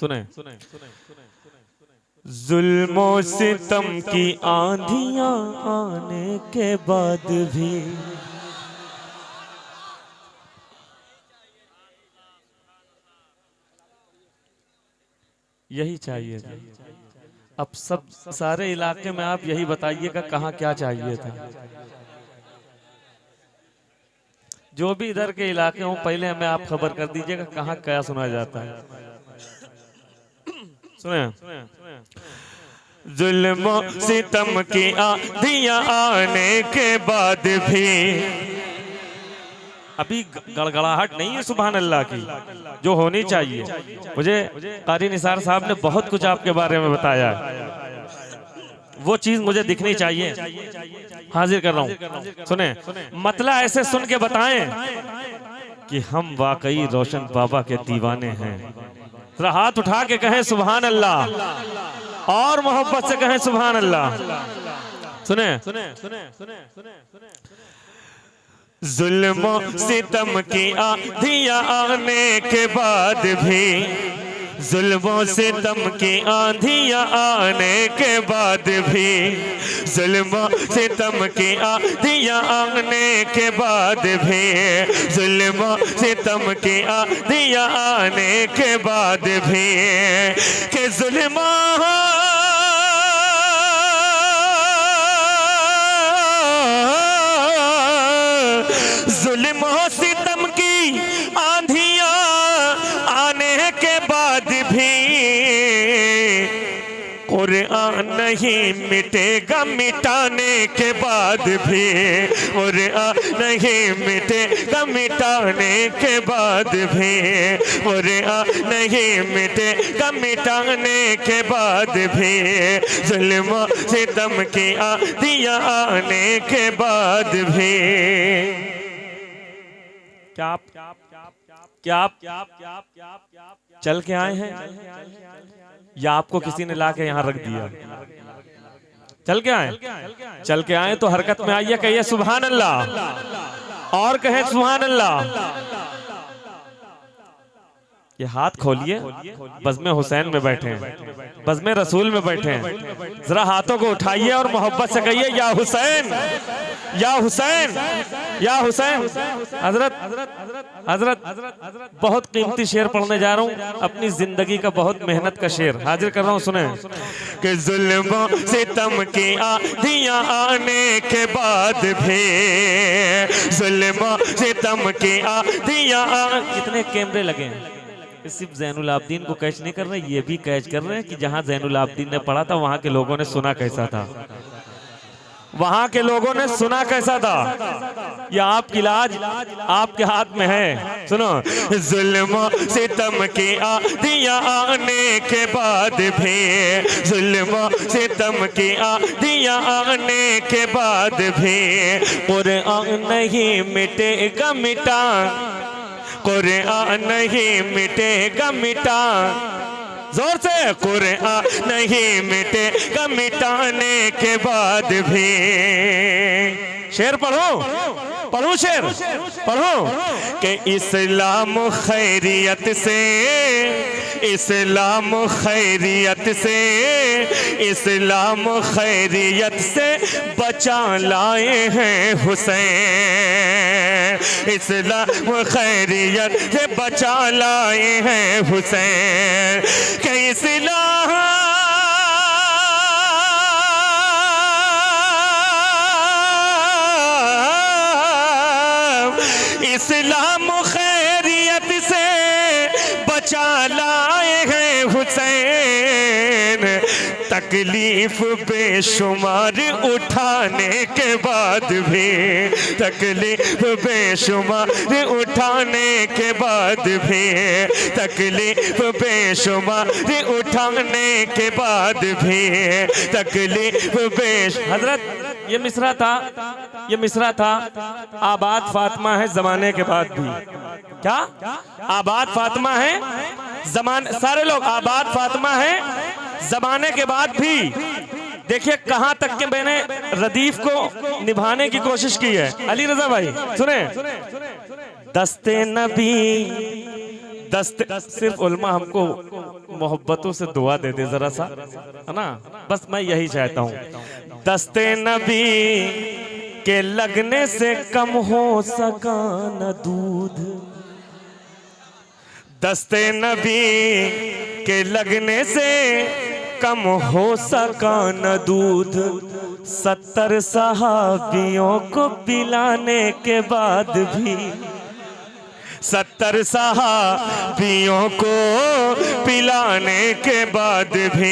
सुने। जुल्मो सितम की आंधियां आने के बाद भी यही चाहिए था। अब सब सारे इलाके में आप यही बताइएगा कहाँ क्या चाहिए था। जो भी इधर के इलाके हों पहले हमें आप खबर कर दीजिएगा कहाँ क्या सुना जाता है। सुने, जुल्म सितम की आंधियां आने के बाद भी अभी गड़गड़ाहट नहीं है सुभान अल्लाह की जो होनी चाहिए। मुझे कारी निसार साहब ने बहुत कुछ आपके बारे में बताया है, वो चीज मुझे दिखनी चाहिए। हाजिर कर रहा हूँ, सुने। मतला ऐसे सुन के बताएं कि हम वाकई रोशन बाबा के दीवाने हैं। जरा हाथ उठा के कहें सुभान अल्लाह और मोहब्बत से कहें सुभान अल्लाह। सुने, जुल्म सितम की आंधियां आने के बाद भी, जुल्मों सितम की आंधियां आने के बाद भी, जुल्मों सितम की आंधियां आने के बाद भी, जुल्मों सितम की आंधियां आने के बाद भी के जुल्म जुल्म सितम की आंधियां आने के बाद भी कुरान नहीं मिटेगा मिटाने के बाद भी, कुरान नहीं मिटेगा मिटाने के बाद भी, कुरान नहीं मिटेगा मिटाने के बाद भी, जुल्म सितम की आंधियां आने के बाद भी। क्या आप चल के आए हैं या आपको किसी ने लाके यहाँ रख दिया? चल के आए? चल के आए तो हरकत में आइए, कहिए सुभान अल्लाह और कहे सुभान अल्लाह। ये हाथ खोलिए, बज़्म हुसैन में बैठे हैं, बज़्म रसूल में बैठे हैं। जरा हाथों को उठाइए और मोहब्बत से कहिए या हुसैन या हुसैन या हुसैन। हजरत हजरत बहुत कीमती शेर पढ़ने जा रहा हूँ, अपनी जिंदगी का बहुत मेहनत का शेर हाजिर कर रहा हूँ। सुने कि जुल्म सितम की आंधियां आने के बाद भी, जुल्म सितम की आंधियां। कितने कैमरे लगे हैं, सिर्फ ज़ैनुल आबदीन को कैच नहीं कर रहे, ये भी कैच कर रहे हैं कि जहां ज़ैनुल आबदीन ने पढ़ा था वहां के लोगों ने सुना कैसा था, वहां के लोगों ने सुना कैसा था। ये आपकी लाज आपके हाथ में है। सुनो, जुल्म सितम की आंधियां आने के बाद भी, जुल्म सितम की आंधियां आने के बाद भी कुरान नहीं मिटेगा मिटा, कुरान नहीं मिटेगा मिटा। जोर से, कुरान नहीं मिटेगा मिटाने के बाद भी। शेर पढ़ो, पढ़ो शेर पढ़ो कि इस्लाम खैरियत से, इस्लाम खैरियत से, इस्लाम खैरियत से बचा लाए हैं हुसैन, इस्लाम खैरियत से बचा लाए हैं हुसैन के इस्लाम इस्लाम खैरियत से बचा लाए हैं हुसैन। तकलीफ बेशुमार उठाने के बाद भी, तकलीफ बेशुमार उठाने के बाद भी, तकलीफ बेशुमार उठाने के बाद भी, तकलीफ बेश। हजरत ये मिसरा था, ये मिसरा था आबाद फातिमा है जमाने के बाद भी। क्या आबाद फातिमा है जमाने, सारे लोग आबाद फातिमा है जमाने के बाद भी। देखिए कहां तक के मैंने रदीफ को निभाने की कोशिश की है। अली रजा भाई सुने, दस्ते नबी दस्ते सिर्फ उल्मा हमको मोहब्बतों से दुआ दे दे जरा सा, है ना, बस मैं यही चाहता हूँ। दस्ते नबी के लगने से कम हो सका न दूध, दस्ते नबी के लगने से कम हो सका न दूध। 70 सहाबियों को पिलाने के बाद भी, 70 सहाबियों को पिलाने के बाद भी,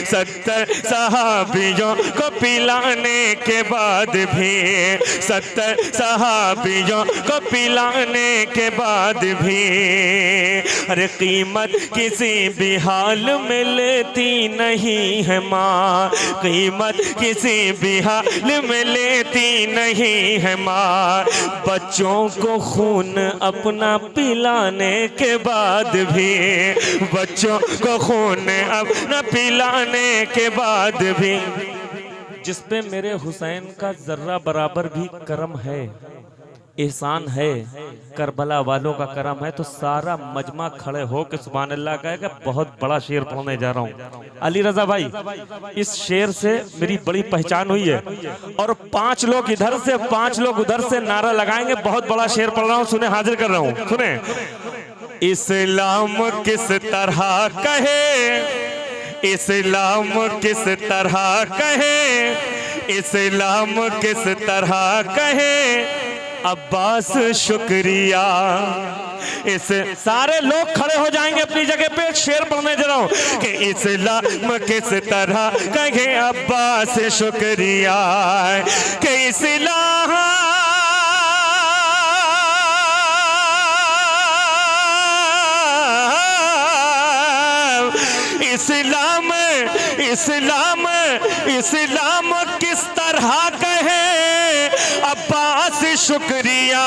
70 सहाबियों को पिलाने के बाद भी, 70 सहाबियों को पिलाने के बाद भी, अरे कीमत किसी भी हाल में लेती नहीं है माँ, कीमत किसी भी हाल में लेती नहीं है माँ। बच्चों को खून अपना पिलाने के बाद भी, बच्चों को खून अपना पिलाने के बाद भी, जिस पे मेरे हुसैन का जर्रा बराबर भी करम है, एहसान है, करबला वालों का करम है, तो सारा मजमा खड़े हो के सुभान अल्लाह कहेगा। बहुत बड़ा शेर पढ़ने जा रहा हूँ अली रजा भाई, इस शेर से मेरी बड़ी पहचान हुई है, और 5 लोग इधर से 5 लोग उधर से नारा लगाएंगे। बहुत बड़ा शेर पढ़ रहा हूँ, सुने, हाजिर कर रहा हूँ, सुने। इस्लाम किस तरह कहे, इस्लाम किस तरह कहे, इस्लाम किस तरह कहे अब्बास शुक्रिया। इस सारे लोग खड़े हो जाएंगे अपनी जगह पे, शेर पढ़ने जा रहा हूं कि इस्लाम किस तरह कहे अब्बास शुक्रिया, कि इस्लाम इस्लाम इस्लाम इस्लाम किस तरह कहे अब्बास शुक्रिया।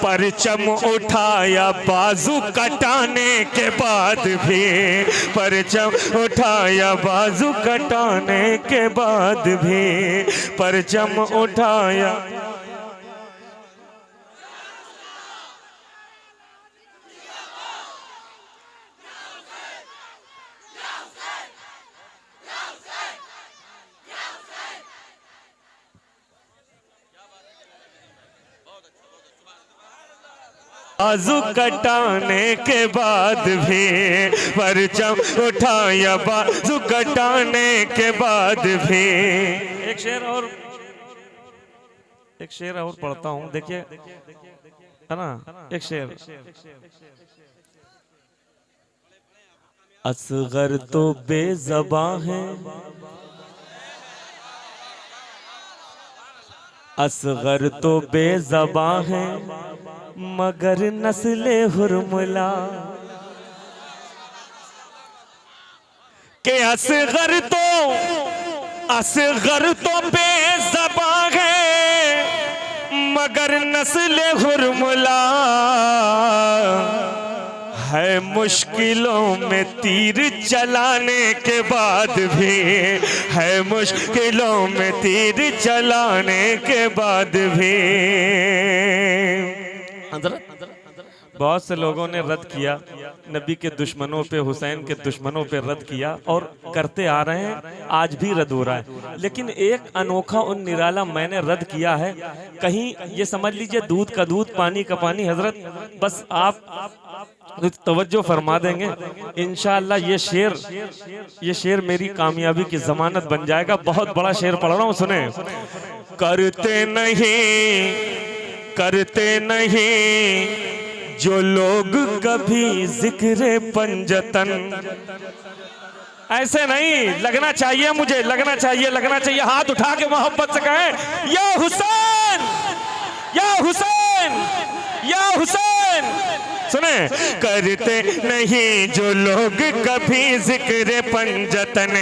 परचम उठाया बाजू कटाने के बाद भी, परचम उठाया बाजू कटाने के बाद भी, परचम उठाया। बाजू कटाने के बाद भी, परचम उठाया बाजू कटाने के बाद भी। एक शेर और पढ़ता हूँ, देखिए, है ना, एक शेर। असगर तो बेज़बां है, असगर तो बेज़बां है, मगर नस्ले हुर्मुला। के असगर तो बेज़बां है, मगर नस्ले हुर्मुला। है मुश्किलों में तीर चलाने के बाद भी, है मुश्किलों में तीर चलाने के बाद भी। बहुत से लोगों ने रद्द किया, नबी के दुश्मनों पे, हुसैन के दुश्मनों पे रद्द किया और करते आ रहे हैं, आज भी रद्द हो रहा है। लेकिन एक अनोखा और निराला मैंने रद्द किया है। कहीं ये समझ लीजिए दूध का दूध, पानी का पानी। हजरत बस आप तवज्जो फरमा देंगे, इंशाअल्लाह ये शेर मेरी कामयाबी की जमानत बन जाएगा। बहुत बड़ा शेर पढ़ रहा हूँ, सुने। करते नहीं जो लोग कभी जिक्र पंजतन। ऐसे नहीं लगना चाहिए, मुझे लगना चाहिए। हाथ उठा के मोहब्बत से कहें, या हुसैन, या हुसैन, या हुसैन। सुने, करते नहीं जो लोग कभी जिक्र पंजतन।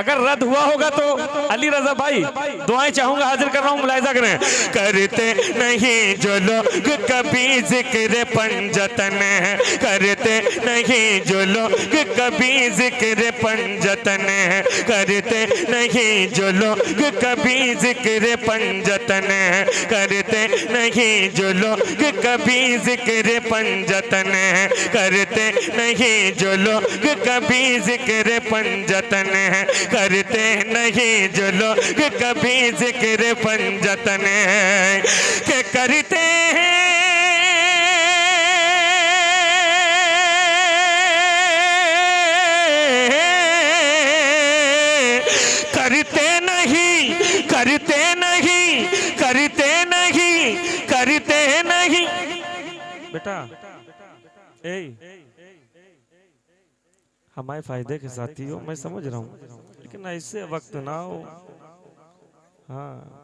अगर रद्द हुआ होगा तो अली रजा भाई दुआएं चाहूंगा, हाजिर कर रहा हूं, मुलाहिजा करें। करते नहीं जो लोग कभी जिक्र पंजतन, करते नहीं जो लोग कभी जिक्र पंजतन, करते नहीं जो लोग कभी जिक्र पंजतन, करते नहीं जो लोग कभी जिक्र पंजतन, करते नहीं जो लोग कभी जिक्र पंजतन, करते नहीं जो लोग कभी जिक्र पंजतन के करते हैं। करते नहीं, करते नहीं, करते नहीं, करते नहीं। बेटा हमारे फायदे के साथी हो, मैं समझ रहा हूँ, लेकिन ऐसे वक्त ना हो। हाँ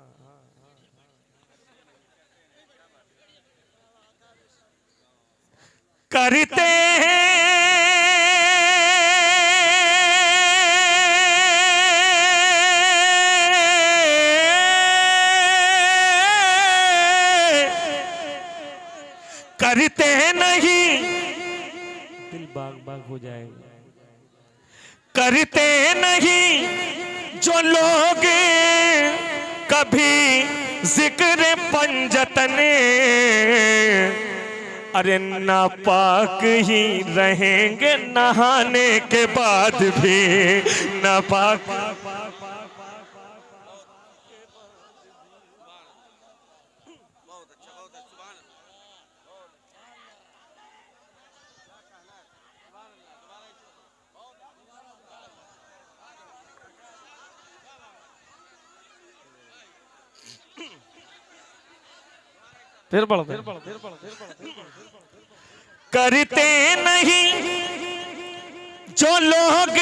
करते हैं करते हैं नहीं, दिल बाग बाग हो जाएगा। करते नहीं जो लोग कभी जिक्र पंजतन, अरे नापाक ही रहेंगे नहाने के बाद भी, नापाक। फिर बढ़ करते नहीं जो लोग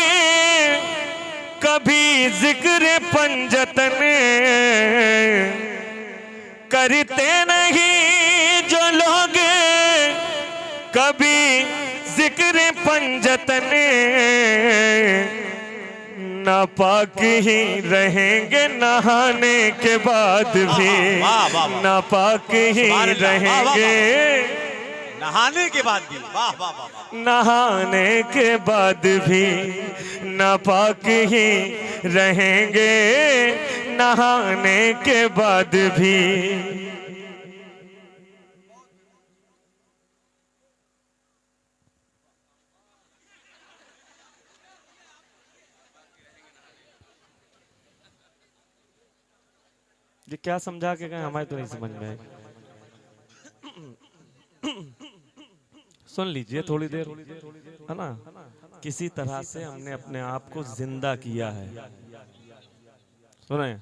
कभी जिक्र पंजतन, करते नहीं जो लोग कभी जिक्र पंजतन, नापाक ही रहेंगे नहाने के बाद भी, नापाक ही रहेंगे नहाने के बाद भी, वाह वाह वाह, नहाने के बाद भी नापाक ही रहेंगे, नहाने के बाद भी। ये क्या समझा के गए, हमारे तो नहीं समझ में आए। सुन लीजिए थोड़ी देर, है ना। किसी तरह से हमने अपने आप को जिंदा किया है। सुने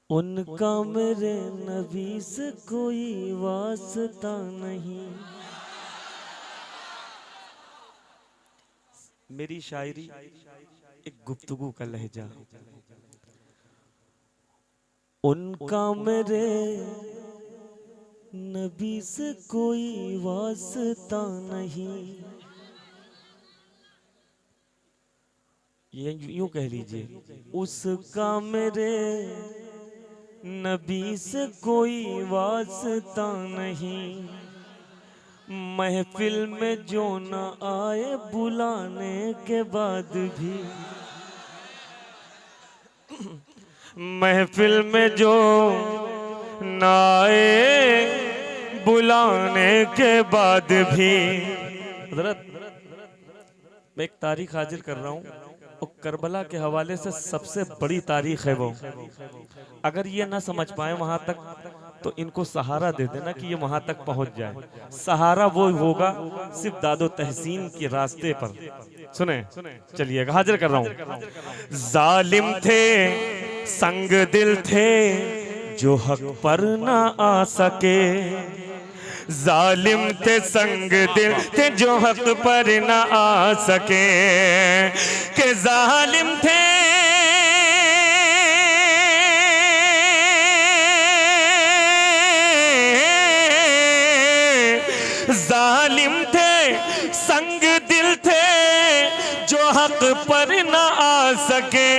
उनका मेरे नबी से कोई वास्ता नहीं। मेरी शायरी एक गुफ्तगू का लहजा। उनका मेरे नबी से कोई वास्ता नहीं। ये यूं कह लीजिए, उसका मेरे नबी से कोई वास्ता नहीं। महफिल में जो न आए बुलाने के बाद भी, महफिल में जो न आए बुलाने के बाद भी। हज़रत मैं एक तारीख हाजिर कर रहा हूँ, और करबला के हवाले से सबसे बड़ी तारीख है वो। अगर ये ना समझ पाए वहां तक, तो इनको सहारा दे देना कि ये वहां तक पहुंच जाए। सहारा वो होगा सिर्फ दादो तहसीन के रास्ते पर। सुने चलिएगा, हाजिर कर रहा हूं। जालिम थे संग दिल थे जो हक पर ना आ सके, जालिम थे संग दिल थे जो हक पर न आ सके, के जालिम थे जालिम थे संग दिल थे जो हक पर न आ सके,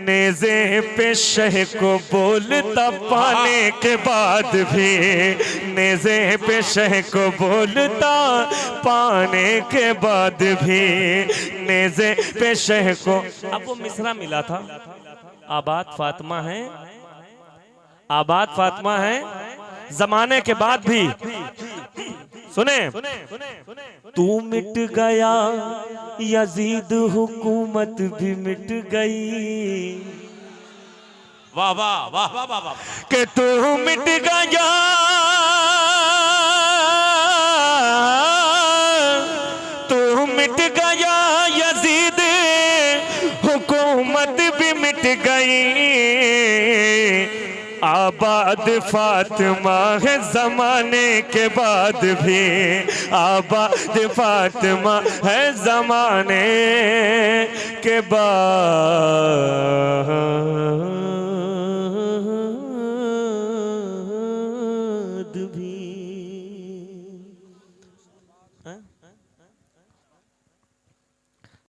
नेज़े पे शह को बोलता पाने के बाद भी, नेज़े पे शह को बोलता पाने के बाद भी, नेज़े पे शह को। अब वो मिसरा मिला था, आबाद फातिमा है, आबाद फातिमा है जमाने के बाद भी। सुने, तू मिट गया यजीद हुकूमत भी मिट गई, वाह वाह वाह वाह वाह वाह, कि तू मिट गया तू मिट गया यजीद हुकूमत भी मिट गई, आबाद फातिमा है जमाने के बाद भी, आबाद फातिमा है जमाने के बाद भी।